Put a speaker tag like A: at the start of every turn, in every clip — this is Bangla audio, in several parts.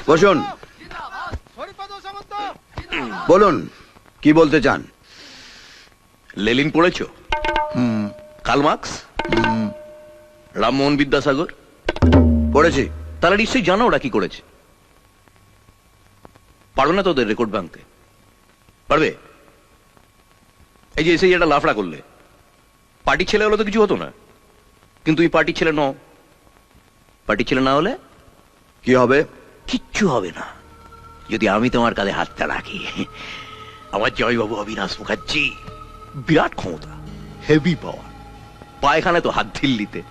A: বসুন। বলুন কি বলতে চান?
B: লেলিন পড়েছ? কার্ল মার্কস, রামমোহন বিদ্যাসাগর
A: পড়েছি।
B: তারা নিশ্চয়ই জানো ওরা কি করেছে। পারো না তোদের রেকর্ড ভাঙতে? পারবে? এই যে এসে একটা লাফড়া করলে, পার্টির ছেলে হলে তো কিছু হতো না, কিন্তু তুমি পার্টির ছেলে নও। পার্টির ছেলে না হলে
A: কি হবে?
B: কিচ্ছু হবে না যদি আমি তোমার কাঁধে হাতটা রাখি। আমার জয়বাবু অবিনাশ মুখার্জি, বিরাট ক্ষমতা, হেভি পাওয়ার, পায়খানে তো হাত দিল্লিতে।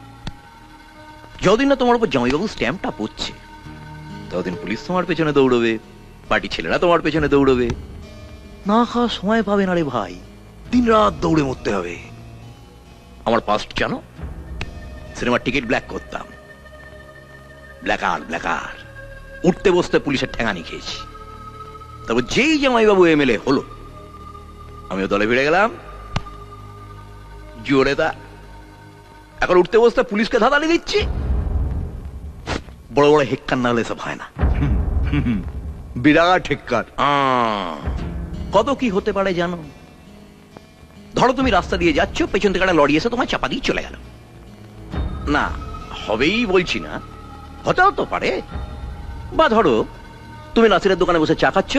B: যতদিন না তোমার উপর জামাইবাবু স্ট্যাম্পটা পড়ছে, ততদিন পুলিশ তোমার পেছনে দৌড়বে, পার্টি ছেলেরা তোমার পেছনে দৌড়বে। না খাওয়া সময় পাবে না রে ভাই, দিন রাত দৌড়ে মরতে হবে। আমার পাস্ট জানো? সিনেমার টিকিট ব্ল্যাক করতাম, ব্ল্যাকার উঠতে বসতে পুলিশের ঠেঙানি খেয়েছি। তারপর যেই জামাইবাবু এমএলএ হলো, আমিও দলে ভিড়ে গেলাম জোরে। তা এখন উঠতে বসতে পুলিশকে ধাঁধানি দিচ্ছি। বড় বড় হেক্কার না হলে সব হয় না।
A: বিরাট হেক্কার।
B: কত কি হতে পারে জানো? ধরো তুমি রাস্তা দিয়ে যাচ্ছ, পেছন থেকে একটা লরি এসে তোমার চাপা দিয়ে চলে গেল। না, হবেই বলছি না, হতেও তো পারে। বা ধরো তুমি নাসিরের দোকানে বসে চা খাচ্ছ,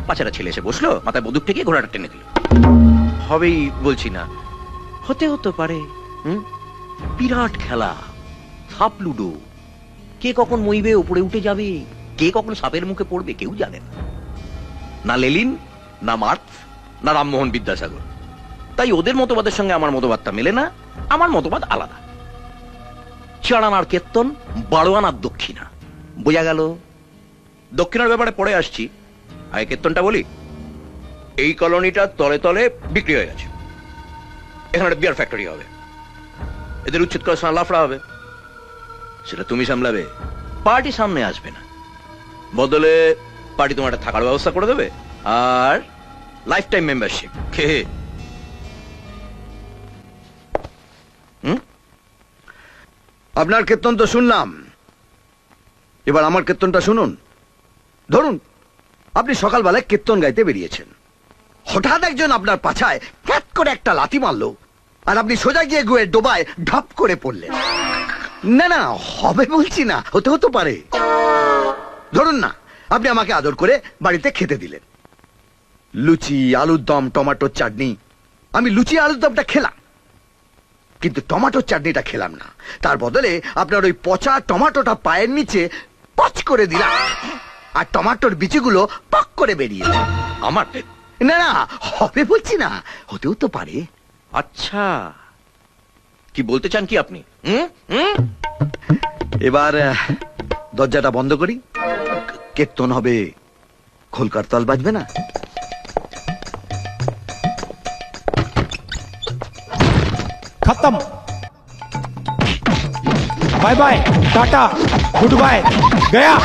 B: পাঁচেরা ছেলে এসে বসলো, মাথায় বন্দুক থেকে ঘোড়াটা টেনে দিল। হবেই বলছি না, হতেও তো পারে। বিরাট খেলা, সাপ লুডো। কে কখন মইবে, উপরে উঠে যাবে, কে কখন সাপের মুখে পড়বে কেউ জানে না। না লেলিন, না মার্কস, না রামমোহন বিদ্যাসাগর। তাই ওদের মতবাদের সঙ্গে আমার মতবাদটা মেলে না। আমার মতবাদ আলাদা। 4 আনার কীর্তন, 12 আনার দক্ষিণা। বোঝা গেল? দক্ষিণার ব্যাপারে পরে আসছি, আগে কীর্তনটা বলি। এই কলোনিটা তলে তলে বিক্রি হয়ে গেছে। এখানে একটা বিয়ার ফ্যাক্টরি হবে, এদের উচ্ছেদ করার সময় লাফড়া হবে। সেটা তুমি সামলাবে, পার্টি সামনে আসবে না। বদলে পার্টি তোমার একটা থাকার ব্যবস্থা করে দেবে, আর লাইফ টাইম মেম্বারশিপ। কে?
A: আপনার কীর্তন তো শুনলাম, এবার আমার কীর্তনটা শুনুন। ধরুন আপনি সকালবেলায় কীর্তন গাইতে বেরিয়েছেন, হঠাৎ একজন আপনার পাছায় ক্যাট করে একটা লাথি মারলো, আর আপনি সোজা গিয়ে গুয়ে ডোবায় ঢপ করে পড়লেন। না না, হবে বলছি না, হতে পারে। ধরুন না আপনি আমাকে আদর করে বাড়িতে খেতে দিলেন, লুচি, আলুর দম, টমেটোর চাটনি। আমি লুচি আলুর দমটা খেলাম, কিন্তু টমেটোর চাটনিটা খেলাম না। তার বদলে আপনার ওই পচা টমেটোটা পায়ের নিচে পচ করে দিলাম, আর টমেটোর বিচিগুলো পক করে বেরিয়ে এলো।
B: আমার?
A: না না, হবে বলছি না, হতেও তো পারে।
B: আচ্ছা, কি বলতে চান কি আপনি?
A: এবার দরজাটা বন্ধ করি, কীর্তন হবে, খোলকার তাল বাজবে না।
C: खत्म। Bye bye, tata, goodbye, गया।